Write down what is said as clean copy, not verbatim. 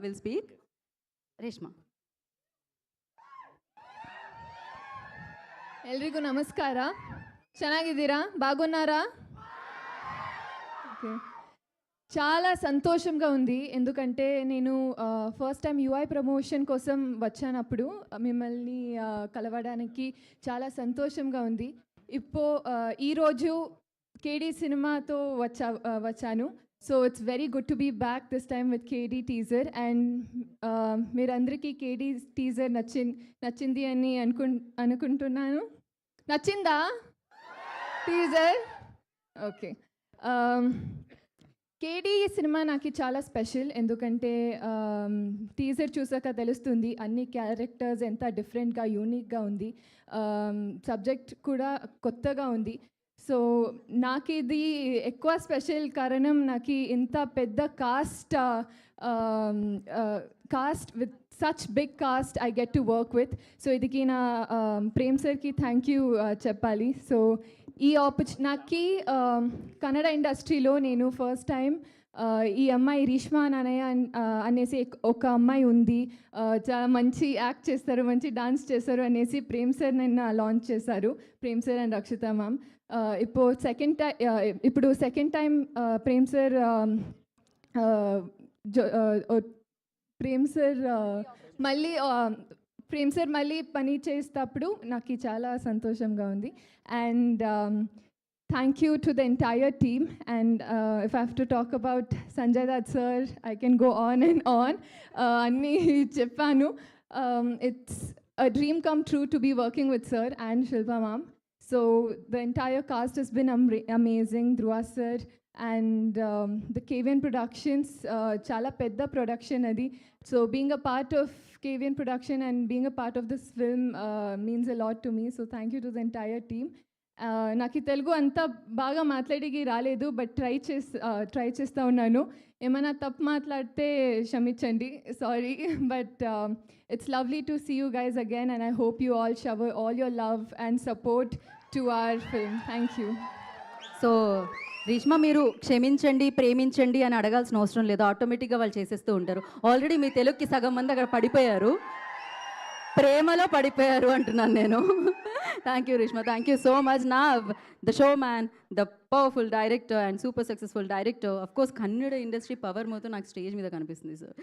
will speak. Reshma. ಎಲ್ರಿಗೂ ನಮಸ್ಕಾರ. ಚೆನ್ನಾಗಿದ್ದೀರಾ? బాగున్నారా? ఓకే. చాలా సంతోషంగా ఉంది, ఎందుకంటే నేను ఫస్ట్ టైం యూఐ ప్రమోషన్ కోసం వచ్చానప్పుడు మిమ్మల్ని కలవడానికి చాలా సంతోషంగా ఉంది. ఈరోజు కేడీ సినిమాతో వచ్చాను. So it's very good to be back this time with KD teaser. And మీరందరికీ కేడీ టీజర్ నచ్చింది అని అనుకుంటున్నాను. నచ్చిందా టీజర్? ఓకే. కేడీ సినిమా నాకు చాలా స్పెషల్, ఎందుకంటే టీజర్ చూసాక తెలుస్తుంది అన్ని క్యారెక్టర్స్ ఎంత డిఫరెంట్గా యూనిక్గా ఉంది. సబ్జెక్ట్ కూడా కొత్తగా ఉంది. సో నాకు ఇది ఎక్కువ స్పెషల్ కారణం నాకు ఇంత పెద్ద cast with such big cast I get to work with. So ఇదికి నా ప్రేమ్ సార్కి థ్యాంక్ యూ చెప్పాలి. సో ఈ నాకు కన్నడ ఇండస్ట్రీలో నేను ఫస్ట్ టైం ఈ అమ్మాయి రీష్మా నానయ్య అనేసి ఒక అమ్మాయి ఉంది, చాలా మంచి యాక్ట్ చేస్తారు, మంచి డాన్స్ చేస్తారు అనేసి ప్రేమ్ సార్ నిన్న లాంచ్ చేశారు, Prem sir and Rakshitha ma'am. ఇప్పుడు second time Prem sir Prem sir మళ్ళీ పని చేసేటప్పుడు నాకు చాలా సంతోషంగా ఉంది. And thank you to the entire team. And if I have to talk about Sanjay Dutt sir, I can go on and on. అన్నీ చెప్పాను. It's a dream come true to be working with sir and Shilpa ma'am. So the entire cast has been amazing. Dhruva sir and the KVN Productions, chala pedda production adi. So being a part of KVN Production and being a part of this film means a lot to me. So thank you to the entire team. నాకు తెలుగు అంతా బాగా మాట్లాడికి రాలేదు, but try చేస్తూ ఉన్నాను. ఏమైనా తప్పు మాట్లాడితే క్షమించండి, sorry. But it's lovely to see you guys again and I hope you all shower all your love and support to our film. Thank you. So Reshma, మీరు క్షమించండి, ప్రేమించండి అని అడగాల్సిన అవసరం లేదు, ఆటోమేటిక్గా వాళ్ళు చేసేస్తూ ఉంటారు. ఆల్రెడీ మీ తెలుగుకి సగం మంది అక్కడ పడిపోయారు, ప్రేమలో పడిపోయారు అంటున్నాను నేను. Thank you Reeshma, thank you so much. నా the showman, the powerful director and super successful director, of course Kannada industry power మొత్తం నాకు స్టేజ్ మీద కనిపిస్తుంది సార్.